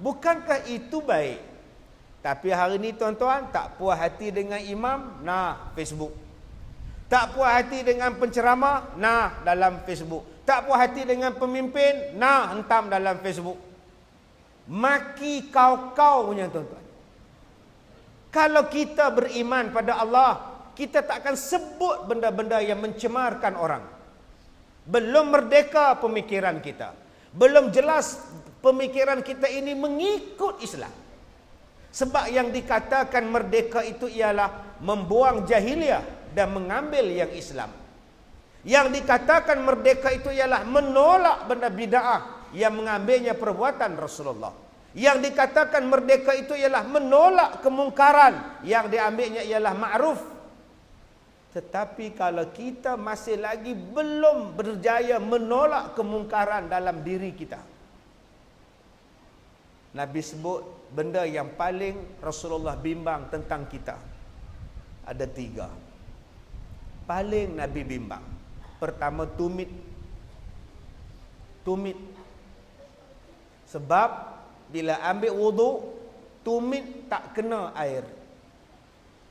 Bukankah itu baik? Tapi hari ni tuan-tuan, tak puas hati dengan imam, nah Facebook. Tak puas hati dengan penceramah, nah dalam Facebook. Tak puas hati dengan pemimpin, nah hentam dalam Facebook. Maki kau-kau punya tuan-tuan. Kalau kita beriman pada Allah, kita tak akan sebut benda-benda yang mencemarkan orang. Belum merdeka pemikiran kita. Belum jelas pemikiran kita ini mengikut Islam. Sebab yang dikatakan merdeka itu ialah membuang jahiliah dan mengambil yang Islam. Yang dikatakan merdeka itu ialah menolak benda bid'ah yang mengambilnya perbuatan Rasulullah. Yang dikatakan merdeka itu ialah menolak kemungkaran yang diambilnya ialah ma'ruf. Tetapi kalau kita masih lagi belum berjaya menolak kemungkaran dalam diri kita, Nabi sebut benda yang paling Rasulullah bimbang tentang kita. Ada 3. Paling Nabi bimbang. Pertama, tumit. Tumit. Sebab bila ambil wuduk, tumit tak kena air.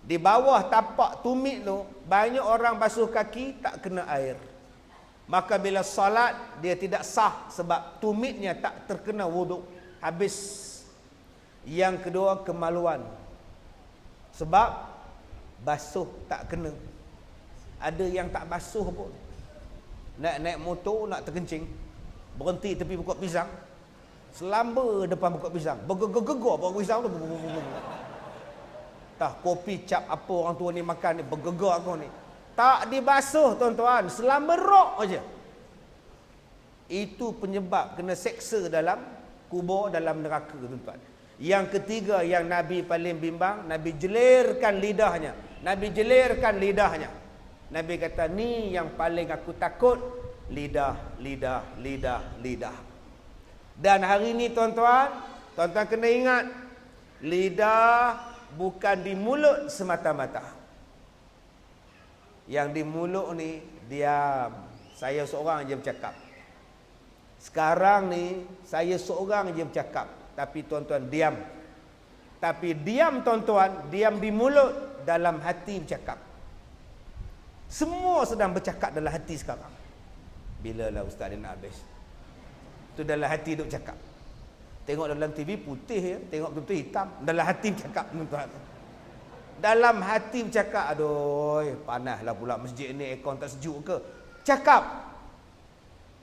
Di bawah tapak tumit tu, banyak orang basuh kaki tak kena air. Maka bila salat, dia tidak sah sebab tumitnya tak terkena wuduk. Habis. Yang kedua, kemaluan. Sebab basuh tak kena. Ada yang tak basuh pun. Naik motor nak terkencing, berhenti tepi pokok pisang, selamba depan pokok pisang, bergegar pokok pisang tu. Tah kopi cap apa orang tua ni makan ni, bergegar kau ni. Tak dibasuh tuan-tuan, selamba rok aja. Itu penyebab kena seksa dalam kubur, dalam neraka tuan-tuan. Yang ketiga yang Nabi paling bimbang, Nabi jelirkan lidahnya. Nabi jelirkan lidahnya. Nabi kata, ni yang paling aku takut. Lidah, lidah, lidah, lidah. Dan hari ni tuan-tuan, tuan-tuan kena ingat, lidah bukan di mulut semata-mata. Yang di mulut ni, diam. Saya seorang je bercakap. Sekarang ni, saya seorang je bercakap. Tapi tuan-tuan diam. Tapi diam tuan-tuan, diam di mulut, dalam hati bercakap. Semua sedang bercakap dalam hati sekarang. Bilalah ustaz dia nak habis. Tu dalam hati duk cakap. Tengok dalam TV putih ya, tengok betul hitam, dalam hati bercakap tuan-tuan. Dalam hati bercakap, aduh, panaslah pula masjid ni, aircon tak sejuk ke? Cakap.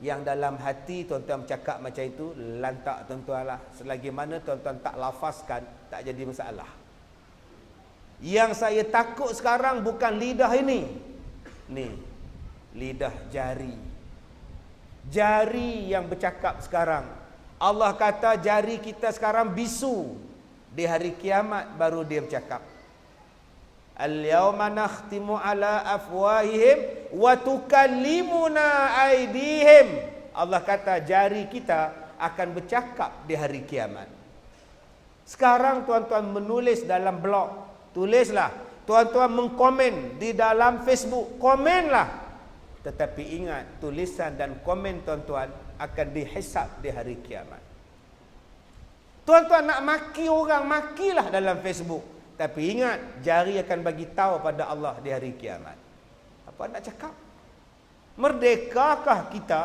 Yang dalam hati tuan-tuan bercakap macam itu, lantak tuan-tuan lah. Selagi mana tuan-tuan tak lafazkan, tak jadi masalah. Yang saya takut sekarang bukan lidah ini. Ni, lidah jari. Jari yang bercakap sekarang. Allah kata jari kita sekarang bisu. Di hari kiamat baru dia bercakap. Al-yawma nakhtimu ala afwahihim wa tukallimuna aydihim. Allah kata jari kita akan bercakap di hari kiamat. Sekarang tuan-tuan menulis dalam blog, tulislah. Tuan-tuan mengkomen di dalam Facebook, komenlah. Tetapi ingat, tulisan dan komen tuan-tuan akan dihisab di hari kiamat. Tuan-tuan nak maki orang, makilah dalam Facebook. Tapi ingat, jari akan bagi tahu pada Allah di hari kiamat. Apa nak cakap? Merdekakah kita?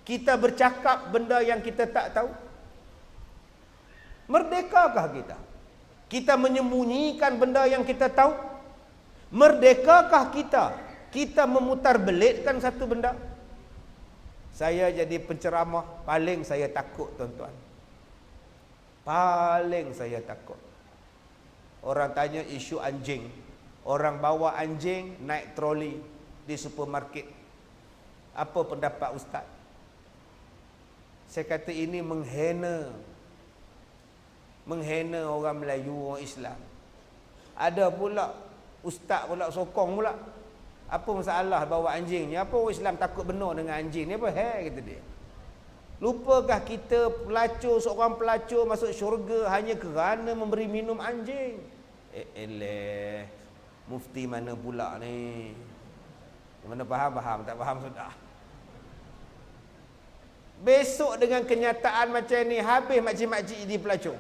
Kita bercakap benda yang kita tak tahu? Merdekakah kita? Kita menyembunyikan benda yang kita tahu? Merdekakah kita? Kita memutar belitkan satu benda? Saya jadi penceramah, paling saya takut tuan-tuan. Paling saya takut. Orang tanya isu anjing. Orang bawa anjing naik troli di supermarket. Apa pendapat ustaz? Saya kata ini menghina. Menghina orang Melayu, orang Islam. Ada pula ustaz pula sokong pula. Apa masalah bawa anjing ni? Apa orang Islam takut benar dengan anjing ni? Apa kata dia? Lupakah kita seorang pelacur masuk syurga hanya kerana memberi minum anjing? Mufti mana pula ni? Mana faham, tak faham sudah. Besok dengan kenyataan macam ni, habis makcik-makcik jadi pelacur.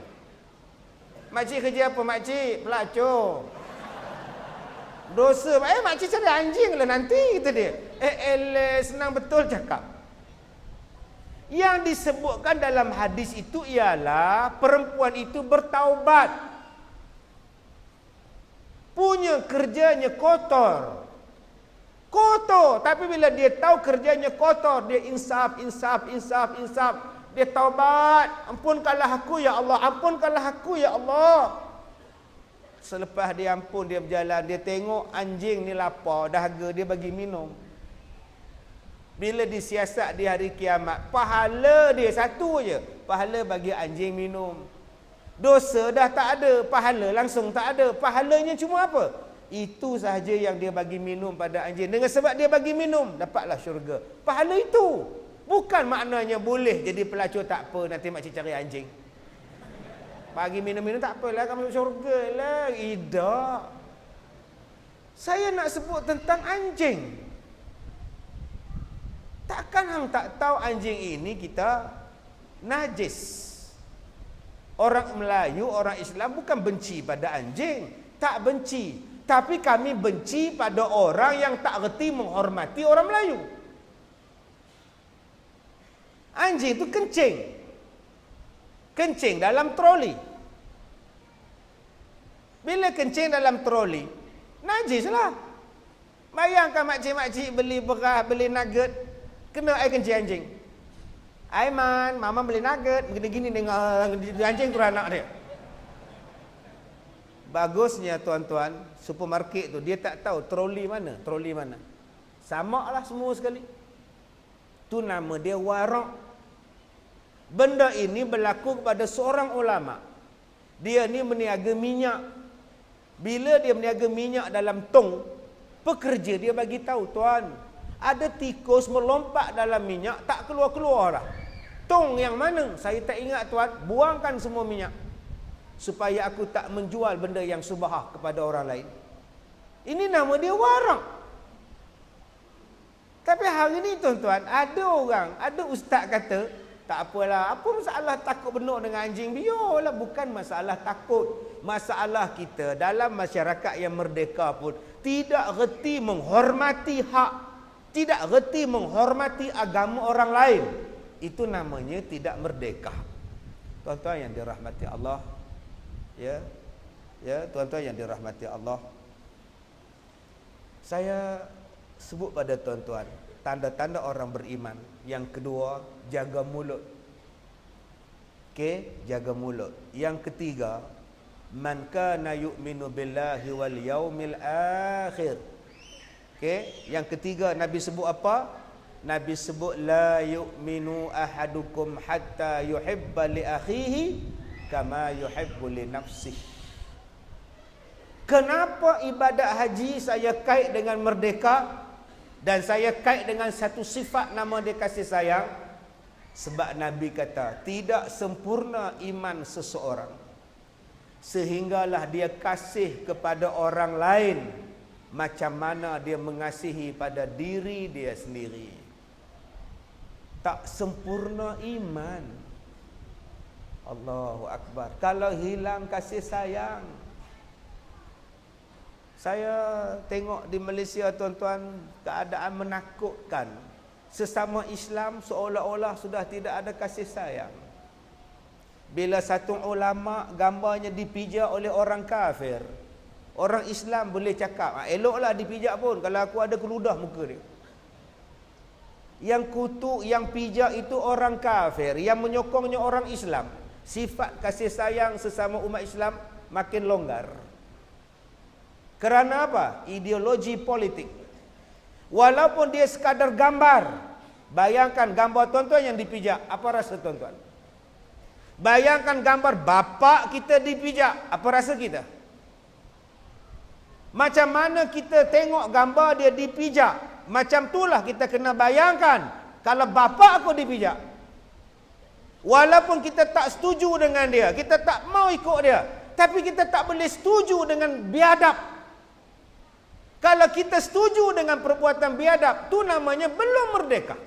Makcik kerja apa makcik? Pelacur. Dosa, makcik cari anjing lah nanti, kata dia. Senang betul cakap. Yang disebutkan dalam hadis itu ialah perempuan itu bertaubat. Punya kerjanya kotor. Kotor. Tapi bila dia tahu kerjanya kotor, dia insaf. Dia taubat. Ampunkanlah aku ya Allah. Ampunkanlah aku ya Allah. Selepas dia ampun, dia berjalan. Dia tengok anjing ni lapar. Dahaga, dia bagi minum. Bila disiasat di hari kiamat, pahala dia satu je. Pahala bagi anjing minum. Dosa dah tak ada. Pahala langsung tak ada. Pahalanya cuma apa? Itu sahaja yang dia bagi minum pada anjing. Dengan sebab dia bagi minum, dapatlah syurga. Pahala itu. Bukan maknanya boleh jadi pelacur tak apa, nanti makcik cari anjing. Bagi minum-minum tak apalah, kamu masuk syurga lah. Tidak. Saya nak sebut tentang anjing. Takkan hang tak tahu anjing ini kita najis. Orang Melayu, orang Islam bukan benci pada anjing. Tak benci. Tapi kami benci pada orang yang tak reti menghormati orang Melayu. Anjing itu kencing. Kencing dalam troli. Bila kencing dalam troli, najis lah. Bayangkan makcik-makcik beli beras, beli nugget, kena air kencing anjing. Aiman, mama beli nugget, begini-gini dengan anjing tu anak dia. Bagusnya tuan-tuan, supermarket tu dia tak tahu troli mana. Sama lah semua sekali. Tu nama dia warak. Benda ini berlaku kepada seorang ulama. Dia ni meniaga minyak. Bila dia meniaga minyak dalam tong, pekerja dia bagi tahu, tuan, ada tikus melompat dalam minyak, tak keluar-keluar dah. Tong yang mana? Saya tak ingat tuan. Buangkan semua minyak. Supaya aku tak menjual benda yang subahah kepada orang lain. Ini nama dia warak. Tapi hari ni tuan-tuan, ada ustaz kata, tak apalah, apa masalah takut benar dengan anjing? Biarlah, bukan masalah takut. Masalah kita dalam masyarakat yang merdeka pun tidak reti menghormati hak, tidak reti menghormati agama orang lain. Itu namanya tidak merdeka. Tuan-tuan yang dirahmati Allah, ya, tuan-tuan yang dirahmati Allah, saya sebut pada tuan-tuan tanda-tanda orang beriman. Yang kedua, jaga mulut. Okey, jaga mulut. Yang ketiga, man kana yu'minu billahi wal yaumil akhir. Okey, yang ketiga Nabi sebut apa? Nabi sebut la yu'minu ahadukum hatta yuhibba li akhihi kama yuhibbu li nafsihi. Kenapa ibadat haji saya kait dengan merdeka dan saya kait dengan satu sifat nama dia kasih sayang? Sebab Nabi kata, tidak sempurna iman seseorang sehinggalah dia kasih kepada orang lain macam mana dia mengasihi pada diri dia sendiri. Tak sempurna iman. Allahu Akbar. Kalau hilang kasih sayang. Saya tengok di Malaysia tuan-tuan, keadaan menakutkan. Sesama Islam seolah-olah sudah tidak ada kasih sayang. Bila satu ulama gambarnya dipijak oleh orang kafir, orang Islam boleh cakap, eloklah dipijak pun kalau aku ada keludah muka dia. Yang kutuk, yang pijak itu orang kafir, yang menyokongnya orang Islam. Sifat kasih sayang sesama umat Islam makin longgar. Kerana apa? Ideologi politik. Walaupun dia sekadar gambar. Bayangkan gambar tuan-tuan yang dipijak, apa rasa tuan-tuan? Bayangkan gambar bapa kita dipijak, apa rasa kita? Macam mana kita tengok gambar dia dipijak, macam itulah kita kena bayangkan kalau bapa aku dipijak. Walaupun kita tak setuju dengan dia, kita tak mau ikut dia, tapi kita tak boleh setuju dengan biadab. Kalau kita setuju dengan perbuatan biadab, tu namanya belum merdeka.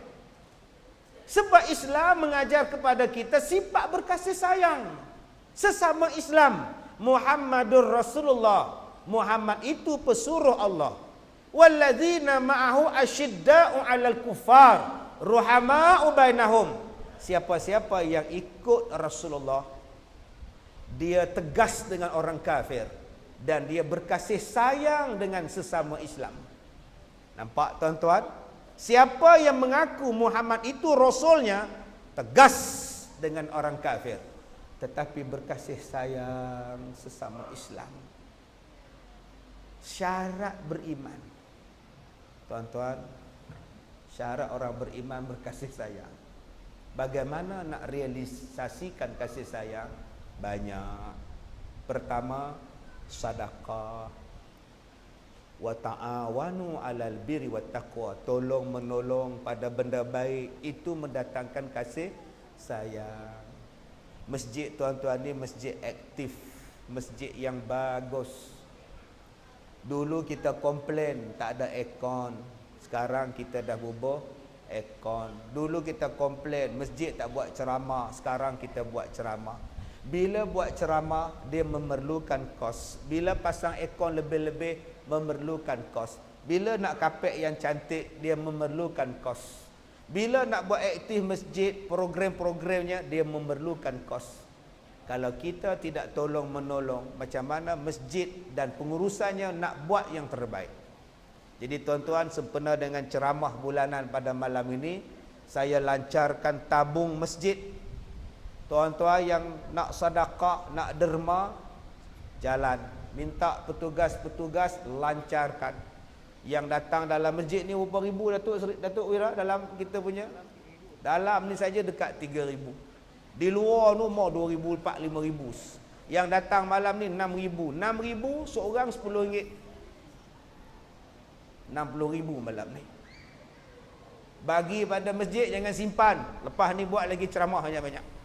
Sebab Islam mengajar kepada kita sifat berkasih sayang sesama Islam. Muhammadur Rasulullah. Muhammad itu pesuruh Allah. Walladzina ma'ahu asyidda'u 'alal kuffar ruhama'u bainahum. Siapa-siapa yang ikut Rasulullah, dia tegas dengan orang kafir dan dia berkasih sayang dengan sesama Islam. Nampak tuan-tuan? Siapa yang mengaku Muhammad itu rasulnya, tegas dengan orang kafir, tetapi berkasih sayang sesama Islam. Syarat beriman. Tuan-tuan, syarat orang beriman berkasih sayang. Bagaimana nak realisasikan kasih sayang? Banyak. Pertama, sedekah. Wa ta'awanu 'alal birri wat taqwa. Tolong menolong pada benda baik, itu mendatangkan kasih sayang. Masjid tuan-tuan ni masjid aktif, masjid yang bagus. Dulu kita komplain tak ada aircon, sekarang kita dah bubuh aircon. Dulu kita komplain masjid tak buat ceramah, sekarang kita buat ceramah. Bila buat ceramah, dia memerlukan kos. Bila pasang aircon lebih-lebih, memerlukan kos. Bila nak kapek yang cantik, dia memerlukan kos. Bila nak buat aktif masjid, program-programnya, dia memerlukan kos. Kalau kita tidak tolong menolong, macam mana masjid dan pengurusannya nak buat yang terbaik? Jadi tuan-tuan, sempena dengan ceramah bulanan pada malam ini, saya lancarkan tabung masjid. Tuan-tuan yang nak sedekah, nak derma, jalan. Minta petugas-petugas lancarkan. Yang datang dalam masjid ni berapa ribu Datuk Wira dalam kita punya? Dalam ni saja dekat 3,000. Di luar tu mau 2,000, 4,000, 5,000. Yang datang malam ni 6,000. 6,000 seorang RM10. 60,000 malam ni. Bagi pada masjid, jangan simpan. Lepas ni buat lagi ceramah banyak-banyak.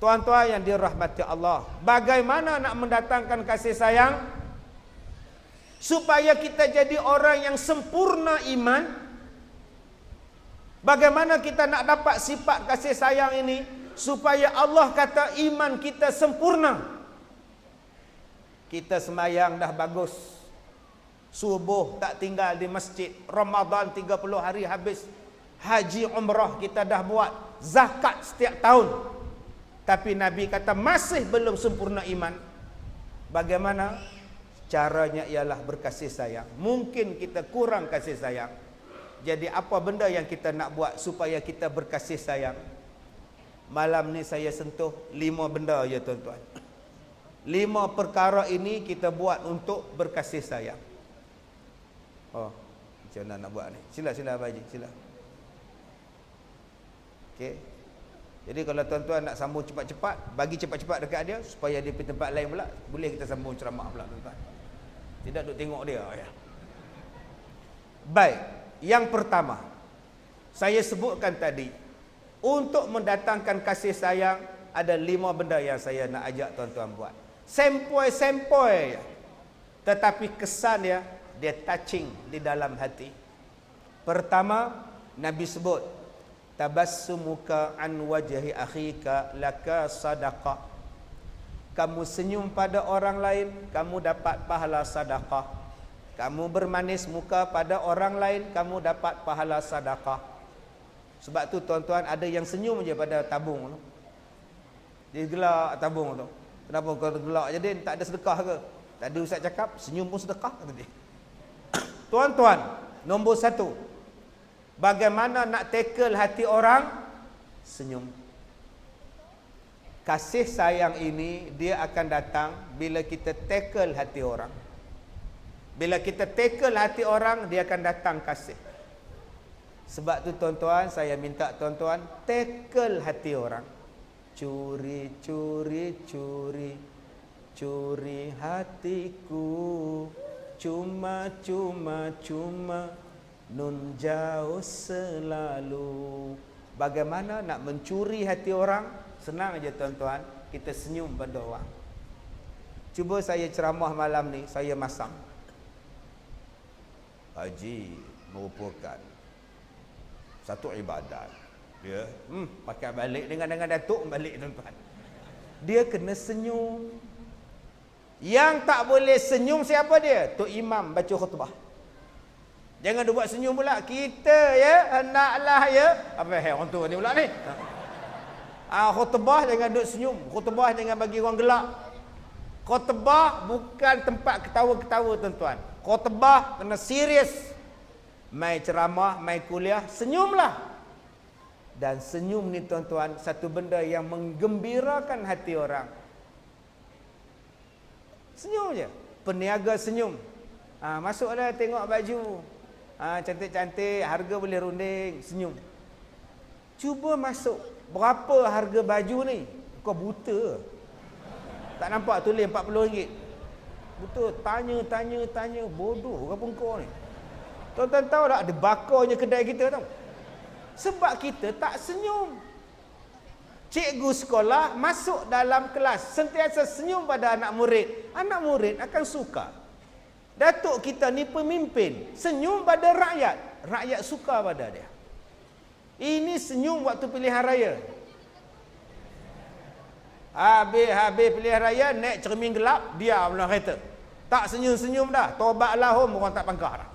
Tuan-tuan yang dirahmati Allah, bagaimana nak mendatangkan kasih sayang supaya kita jadi orang yang sempurna iman? Bagaimana kita nak dapat sifat kasih sayang ini supaya Allah kata iman kita sempurna? Kita semayang dah bagus, subuh tak tinggal di masjid, Ramadan 30 hari habis, haji umrah kita dah buat, zakat setiap tahun. Tapi Nabi kata masih belum sempurna iman. Bagaimana? Caranya ialah berkasih sayang. Mungkin kita kurang kasih sayang. Jadi apa benda yang kita nak buat supaya kita berkasih sayang? Malam ni saya sentuh 5 benda ya tuan-tuan. 5 perkara ini kita buat untuk berkasih sayang. Oh, macam mana nak buat ni? Sila Abang Haji, sila. Okey. Jadi kalau tuan-tuan nak sambung cepat-cepat, bagi cepat-cepat dekat dia supaya dia pergi tempat lain pula, boleh kita sambung ceramah pula tuan-tuan. Tidak duk tengok dia ya. Baik, yang pertama saya sebutkan tadi, untuk mendatangkan kasih sayang ada 5 benda yang saya nak ajak tuan-tuan buat. Sempoi-sempoi tetapi kesan dia touching di dalam hati. Pertama, Nabi sebut tabassumuka an wajhi akhika laka sadaqah. Kamu senyum pada orang lain, kamu dapat pahala sedekah. Kamu bermanis muka pada orang lain, kamu dapat pahala sedekah. Sebab tu tuan-tuan, ada yang senyum je pada tabung tu. Dia gelak tabung tu. Kenapa kau gelak je, Din? Tak ada sedekah ke? Tadi Ustaz cakap senyum pun sedekah kata dia. Tuan-tuan, nombor 1, bagaimana nak tackle hati orang? Senyum. Kasih sayang ini dia akan datang bila kita tackle hati orang. Bila kita tackle hati orang, dia akan datang kasih. Sebab tu tuan-tuan, saya minta tuan-tuan tackle hati orang. Curi, curi, curi, curi hatiku, cuma, cuma, cuma, nun jauh selalu. Bagaimana nak mencuri hati orang? Senang aja tuan-tuan, kita senyum pada orang. Cuba saya ceramah malam ni, saya masam. Haji merupakan satu ibadat. Dia pakai balik dengan datuk balik tuan-tuan. Dia kena senyum. Yang tak boleh senyum siapa dia? Tok Imam baca khutbah. Jangan dia buat senyum pula. Kita ya, hendaklah ya. Apa orang tua ni pula ni? Khutbah jangan duduk senyum. Khutbah jangan bagi orang gelak. Khutbah bukan tempat ketawa-ketawa tuan-tuan. Khutbah kena serius. Mai ceramah, mai kuliah, senyumlah. Dan senyum ni tuan-tuan, satu benda yang menggembirakan hati orang. Senyum je. Peniaga senyum. Masuklah tengok baju. Cantik-cantik, harga boleh runding, senyum. Cuba masuk. Berapa harga baju ni? Kau buta. Tak nampak tulis RM40. Buta. Tanya. Bodoh apa kau ni? Tuan-tuan tahu tak? Ada bakarnya kedai kita tau. Sebab kita tak senyum. Cikgu sekolah masuk dalam kelas, sentiasa senyum pada anak murid. Anak murid akan suka. Datuk kita ni pemimpin, senyum pada rakyat. Rakyat suka pada dia. Ini senyum waktu pilihan raya. Habis pilihan raya, naik cermin gelap, dia dalam kereta. Tak senyum-senyum dah. Tobatlah home, orang tak pangkah dah.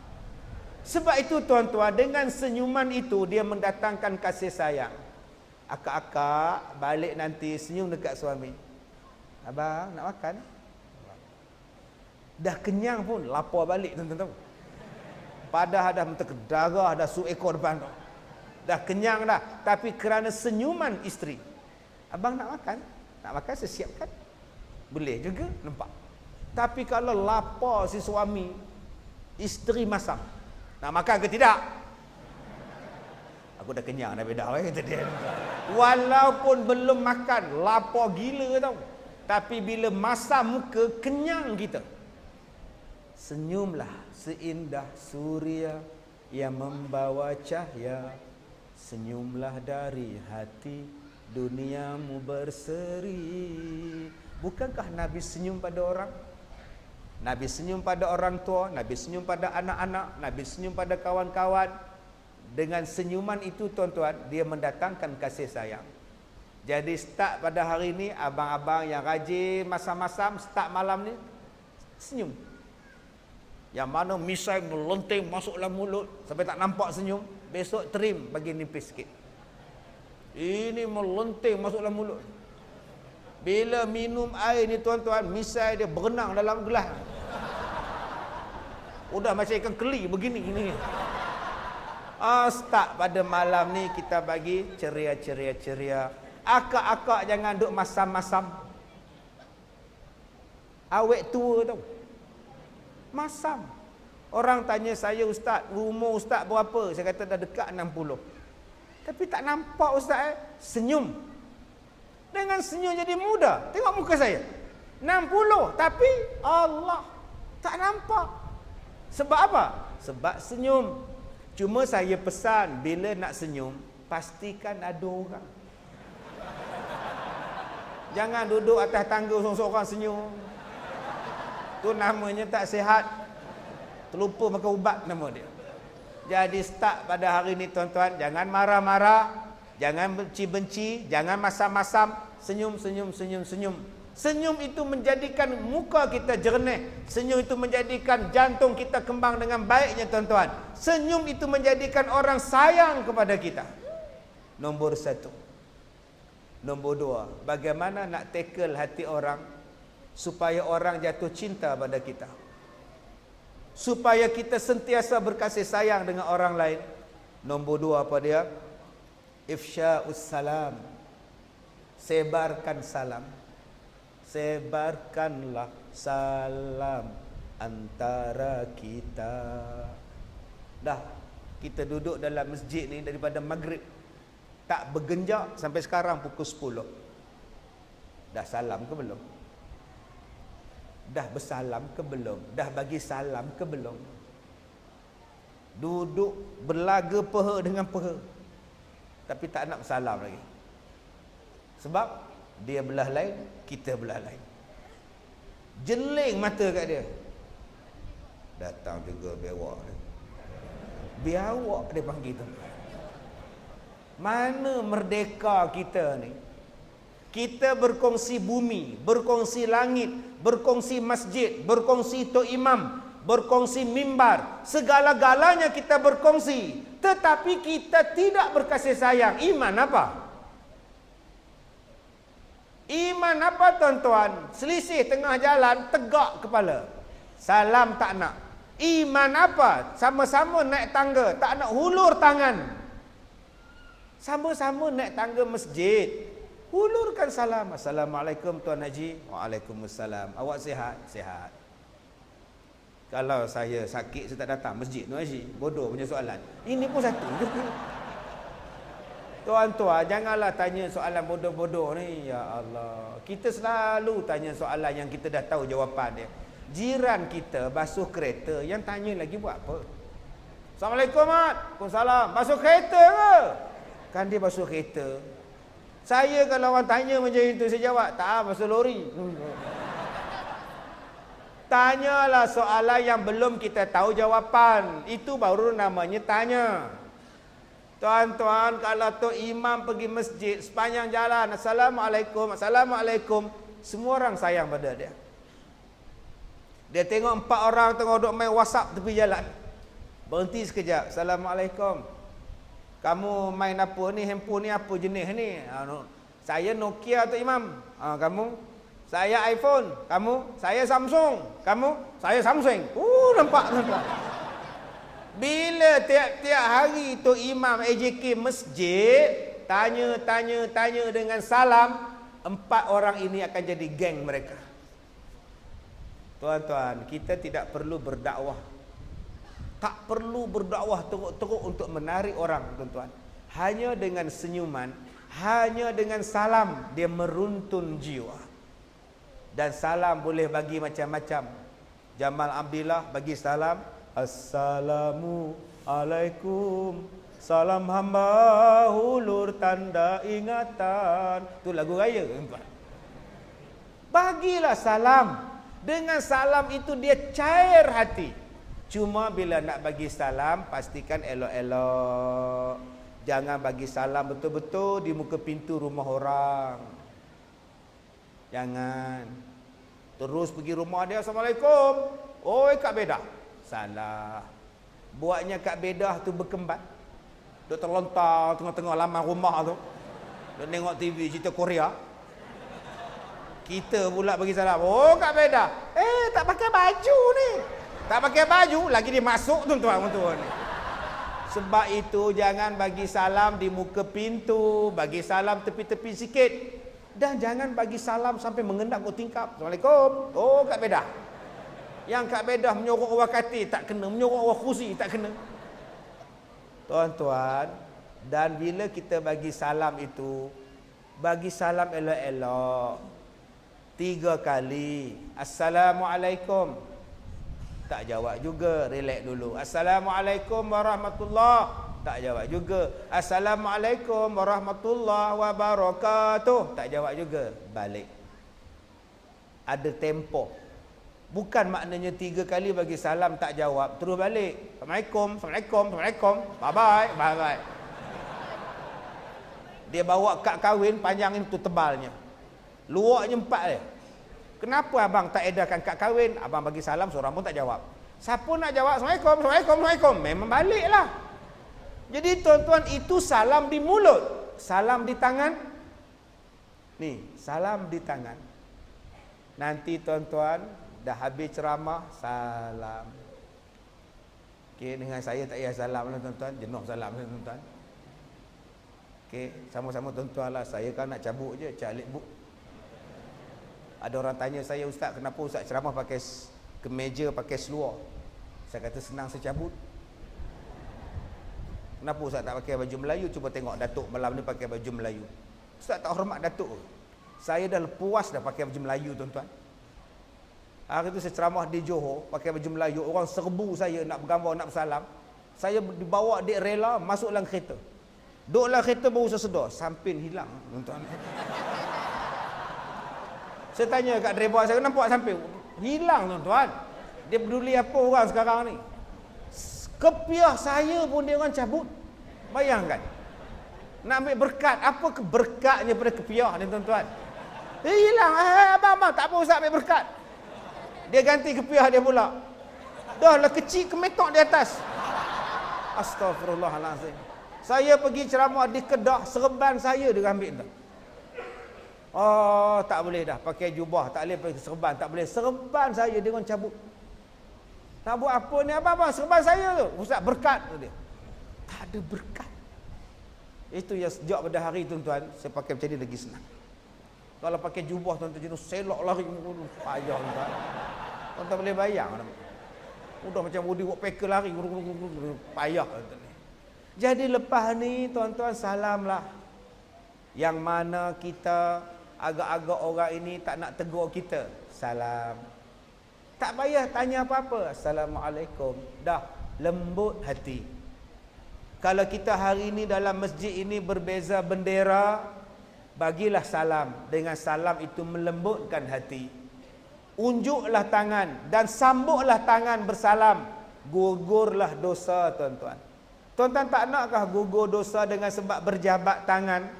Sebab itu tuan-tuan, dengan senyuman itu dia mendatangkan kasih sayang. Akak-akak balik nanti senyum dekat suami. Abang nak makan? Dah kenyang pun lapar balik tuan-tuan tahu. Padahal dah mentek darah, dah ekor depan tu. Dah kenyang dah, tapi kerana senyuman isteri. Abang nak makan? Nak makan saya siapkan. Boleh juga nampak. Tapi kalau lapar si suami, isteri masak. Nak makan ke tidak? Aku dah kenyang dah beda kata dia. Walaupun belum makan, lapar gila tau. Tapi bila masak muka, kenyang kita. Senyumlah seindah suria yang membawa cahaya. Senyumlah dari hati, duniamu berseri. Bukankah Nabi senyum pada orang? Nabi senyum pada orang tua, Nabi senyum pada anak-anak, Nabi senyum pada kawan-kawan. Dengan senyuman itu tuan-tuan, dia mendatangkan kasih sayang. Jadi start pada hari ini, abang-abang yang rajin masam-masam, start malam ni, senyum. Yang mana misai melonting masuk dalam mulut sampai tak nampak senyum, besok trim bagi nipis sikit. Ini melonting masuk dalam mulut. Bila minum air ni tuan-tuan, misai dia berenang dalam gelas. Udah macam ikan keli begini gini. Start pada malam ni kita bagi ceria. Akak-akak jangan duk masam-masam. Awet tua tau. Masam. Orang tanya saya, ustaz, umur ustaz berapa? Saya kata dah dekat 60. Tapi tak nampak ustaz senyum. Dengan senyum jadi muda. Tengok muka saya. 60 tapi Allah tak nampak. Sebab apa? Sebab senyum. Cuma saya pesan, bila nak senyum, pastikan ada orang. Jangan duduk atas tangga seorang-seorang senyum. Tu namanya tak sihat. Terlupa makan ubat nama dia. Jadi start pada hari ni tuan-tuan, jangan marah-marah, jangan benci-benci, jangan masam-masam, senyum. Senyum itu menjadikan muka kita jernih. Senyum itu menjadikan jantung kita kembang dengan baiknya tuan-tuan. Senyum itu menjadikan orang sayang kepada kita. Nombor 1. Nombor 2, bagaimana nak tackle hati orang supaya orang jatuh cinta pada kita. Supaya kita sentiasa berkasih sayang dengan orang lain. Nombor 2 apa dia? Ifsya'us salam. Sebarkan salam. Sebarkanlah salam antara kita. Dah, kita duduk dalam masjid ni daripada maghrib, tak bergenjak sampai sekarang pukul 10. Dah salam ke belum? Dah bersalam ke belum? Dah bagi salam ke belum? Duduk berlaga peha dengan peha, tapi tak nak bersalam lagi. Sebab dia belah lain, kita belah lain. Jeling mata kat dia. Datang juga biawak dia. Biawak dia panggil tu. Mana merdeka kita ni? Kita berkongsi bumi, berkongsi langit, berkongsi masjid, berkongsi tok imam, berkongsi mimbar, segala-galanya kita berkongsi. Tetapi kita tidak berkasih sayang. Iman apa? Iman apa tuan-tuan? Selisih tengah jalan, tegak kepala. Salam tak nak. Iman apa? Sama-sama naik tangga, tak nak hulur tangan. Sama-sama naik tangga masjid, hulurkan salam. Assalamualaikum Tuan Haji. Waalaikumsalam. Awak sihat? Sihat. Kalau saya sakit, saya tak datang masjid Tuan Haji. Bodoh punya soalan. Ini pun satu. Tuan-tuan, janganlah tanya soalan bodoh-bodoh ni. Ya Allah. Kita selalu tanya soalan yang kita dah tahu jawapan dia. Jiran kita basuh kereta, yang tanya lagi buat apa? Assalamualaikum, Mat. Waalaikumsalam. Basuh kereta ke? Kan dia basuh kereta. Saya kalau orang tanya macam itu, saya jawab, tak, basuh lori. Tanyalah soalan yang belum kita tahu jawapan. Itu baru namanya tanya. Tuan-tuan, kalau Tok Imam pergi masjid, sepanjang jalan, Assalamualaikum, Assalamualaikum, semua orang sayang pada dia. Dia tengok 4 orang tengah duduk main WhatsApp tepi jalan. Berhenti sekejap. Assalamualaikum. Kamu main apa ni? Handphone ni apa jenis ni? Saya Nokia Tok Imam. Kamu? Saya iPhone. Kamu? Saya Samsung. Kamu? Saya Samsung. Nampak. Bila tiap-tiap hari Tok Imam AJK masjid tanya dengan salam, 4 orang ini akan jadi geng mereka. Tuan-tuan, kita tidak perlu berdakwah. Tak perlu berdakwah teruk-teruk untuk menarik orang, tuan-tuan. Hanya dengan senyuman, hanya dengan salam dia meruntun jiwa. Dan salam boleh bagi macam-macam. Jamal Abdillah bagi salam, Assalamualaikum, salam hamba hulur tanda ingatan. Tu lagu raya. Bagilah salam. Dengan salam itu dia cair hati. Cuma bila nak bagi salam, pastikan elok-elok. Jangan bagi salam betul-betul di muka pintu rumah orang. Jangan. Terus pergi rumah dia, Assalamualaikum. Oi, Kak Bedah. Salah. Buatnya Kak Bedah tu berkembat. Duk terlontar tengah-tengah laman rumah tu. Duk tengok TV cerita Korea. Kita pula bagi salam. Oh, Kak Bedah. Tak pakai baju ni. Tak pakai baju, lagi dia masuk tuan-tuan. Sebab itu jangan bagi salam di muka pintu. Bagi salam tepi-tepi sikit. Dan jangan bagi salam sampai mengendap ke tingkap. Assalamualaikum. Oh, Kak Bedah. Yang Kak Bedah menyorok orang katil tak kena, menyorok orang kursi tak kena. Tuan-tuan, dan bila kita bagi salam itu, bagi salam elok-elok. 3 kali. Assalamualaikum. Tak jawab juga, relax dulu. Assalamualaikum warahmatullahi. Tak jawab juga. Assalamualaikum warahmatullahi wabarakatuh. Tak jawab juga. Balik. Ada tempoh. Bukan maknanya 3 kali bagi salam tak jawab, terus balik. Assalamualaikum, Assalamualaikum, Assalamualaikum. Bye-bye, bye-bye. Dia bawa kad kahwin panjang itu tebalnya. Luaknya 4 dia. Kenapa abang tak edarkan kad kahwin? Abang bagi salam, seorang pun tak jawab. Siapa nak jawab? Assalamualaikum, Assalamualaikum, Assalamualaikum. Memang baliklah. Jadi tuan-tuan, itu salam di mulut. Salam di tangan. Ni, salam di tangan. Nanti tuan-tuan, dah habis ceramah, salam. Okey, dengan saya tak payah salam lah tuan-tuan. Jenuh salam lah tuan-tuan. Okey, sama-sama tuan-tuan lah. Saya kan nak cabut je, calik buk. Ada orang tanya saya, Ustaz, kenapa Ustaz ceramah pakai kemeja, pakai seluar? Saya kata senang saya cabut. Kenapa Ustaz tak pakai baju Melayu? Cuba tengok Datuk malam ni pakai baju Melayu. Ustaz tak hormat Datuk. Saya dah puas dah pakai baju Melayu tuan-tuan. Hari tu saya ceramah di Johor, pakai baju Melayu. Orang serbu saya nak bergambar, nak bersalam. Saya dibawa dek rela, masuk dalam kereta. Duduk dalam kereta baru saya sedar, sampin hilang tuan-tuan. Saya tanya kat driver saya, kenapa sampin? Hilang tuan-tuan. Dia peduli apa orang sekarang ni? Kepiah saya pun dia orang cabut. Bayangkan. Nak ambil berkat. Apa berkatnya pada kepiah ni tuan-tuan? Dia hilang. Abang, tak apa Ustaz ambil berkat. Dia ganti kepiah dia pula. Dah lah kecil kemetok di atas. Astaghfirullahalazim. Saya pergi ceramah di Kedah, serban saya dia ambil dah. Oh, tak boleh dah pakai jubah, tak boleh pakai serban, tak boleh. Serban saya dia orang cabut. Nak buat apa ni abang? Serban saya tu. Ustaz berkat tu dia. Tak ada berkat. Itu yang sejak pada hari tuan-tuan, saya pakai macam ni lagi senang. Kalau pakai jubah tuan-tuan jenuh selok lari payah tuan-tuan. Tuan-tuan boleh bayang. Udah macam Woody Woodpecker lari payah tuan-tuan. Jadi lepas ni tuan-tuan salamlah. Yang mana kita agak-agak orang ini tak nak tegur kita. Salam. Tak payah tanya apa-apa. Assalamualaikum. Dah lembut hati. Kalau kita hari ini dalam masjid ini berbeza bendera, bagilah salam. Dengan salam itu melembutkan hati. Unjuklah tangan dan sambutlah tangan bersalam. Gugurlah dosa tuan-tuan. Tuan-tuan tak nakkah gugur dosa dengan sebab berjabat tangan?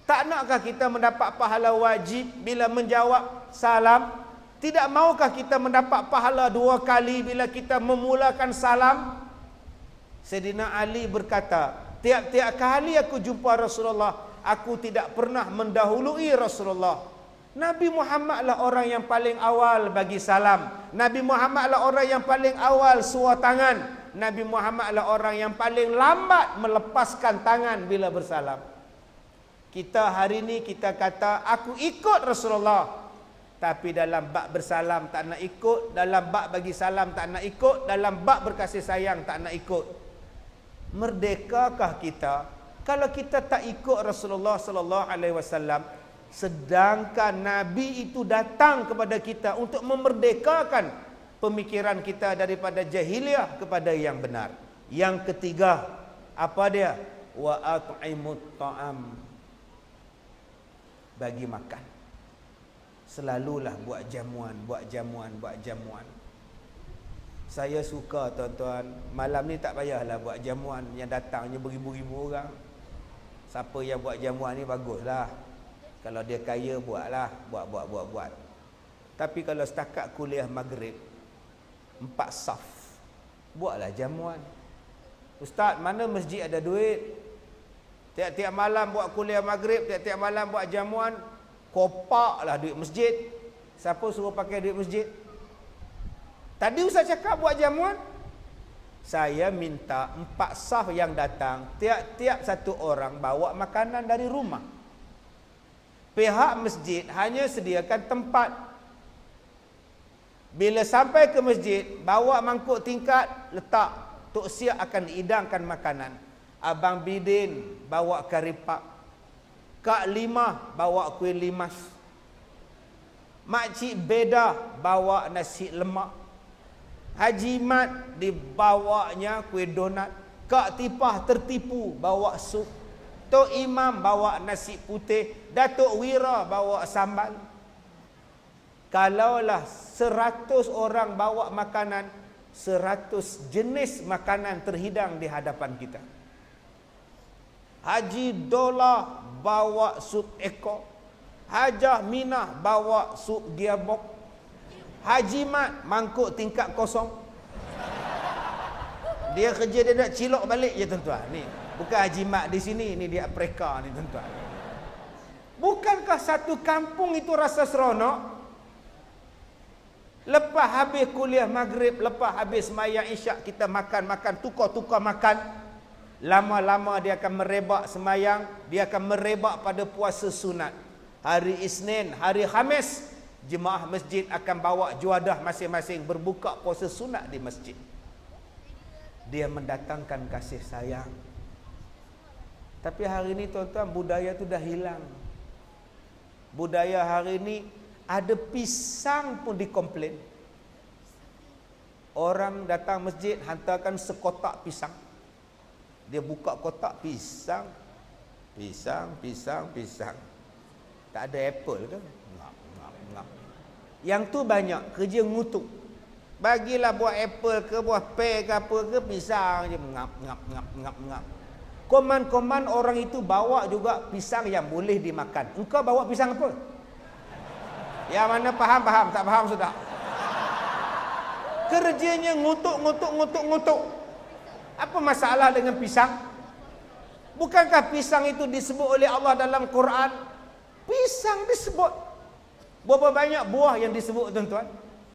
Tak nakkah kita mendapat pahala wajib bila menjawab salam? Tidak maukah kita mendapat pahala 2 kali bila kita memulakan salam? Sayyidina Ali berkata, tiap-tiap kali aku jumpa Rasulullah, aku tidak pernah mendahului Rasulullah. Nabi Muhammad lah orang yang paling awal bagi salam. Nabi Muhammad lah orang yang paling awal suar tangan. Nabi Muhammad lah orang yang paling lambat melepaskan tangan bila bersalam. Kita hari ini kita kata aku ikut Rasulullah, tapi dalam bab bersalam tak nak ikut, dalam bab bagi salam tak nak ikut, dalam bab berkasih sayang tak nak ikut. Merdekakah kita kalau kita tak ikut Rasulullah sallallahu alaihi wasallam, sedangkan Nabi itu datang kepada kita untuk memerdekakan pemikiran kita daripada jahiliah kepada yang benar. Yang ketiga, apa dia? Wa at'imut ta'am. Bagi makan. Selalulah buat jamuan. Saya suka tuan-tuan, malam ni tak payahlah buat jamuan, yang datangnya beribu-ribu orang. Siapa yang buat jamuan ni baguslah. Kalau dia kaya buatlah, buat. Tapi kalau setakat kuliah maghrib 4 saf, buatlah jamuan. Ustaz, mana masjid ada duit? Tiap-tiap malam buat kuliah maghrib, tiap-tiap malam buat jamuan, kopaklah duit masjid. Siapa suruh pakai duit masjid? Tadi Ustaz cakap buat jamuan. Saya minta 4 saf yang datang, tiap-tiap satu orang bawa makanan dari rumah. Pihak masjid hanya sediakan tempat. Bila sampai ke masjid, bawa mangkuk tingkat, letak. Tok Siak akan hidangkan makanan. Abang Bidin bawa kari pak. Kak Limah bawa kuih limas. Makcik Beda bawa nasi lemak. Haji Mat dibawanya kuih donat. Kak Tipah tertipu bawa sup. Tok Imam bawa nasi putih. Datuk Wira bawa sambal. Kalaulah 100 orang bawa makanan, 100 jenis makanan terhidang di hadapan kita. Haji Dola bawa sup ekor. Hajah Minah bawa sup gearbox. Haji Mat mangkuk tingkat kosong. Dia kerja dia nak cilok balik je tuan-tuan. Ni bukan Haji Mat di sini, ni dia Aprika ni tuan-tuan. Bukankah satu kampung itu rasa seronok? Lepas habis kuliah maghrib, lepas habis sembahyang isyak, kita makan, tukar-tukar makan. Lama-lama dia akan merebak sembahyang, dia akan merebak pada puasa sunat. Hari Isnin, hari Khamis, jemaah masjid akan bawa juadah masing-masing berbuka puasa sunat di masjid. Dia mendatangkan kasih sayang. Tapi hari ini tuan-tuan, budaya tu dah hilang. Budaya hari ini ada pisang pun dikomplain. Orang datang masjid hantarkan sekotak pisang. Dia buka kotak pisang. Tak ada apple ke? Ngap. Yang tu banyak kerja ngutuk. Bagilah buah apple ke buah pear ke apa ke, pisang je ngap. Koman-koman orang itu bawa juga pisang yang boleh dimakan. Engkau bawa pisang apa? Yang mana faham, tak faham sudah. Kerjanya ngutuk. Apa masalah dengan pisang? Bukankah pisang itu disebut oleh Allah dalam Quran? Pisang disebut. Berapa banyak buah yang disebut tuan-tuan?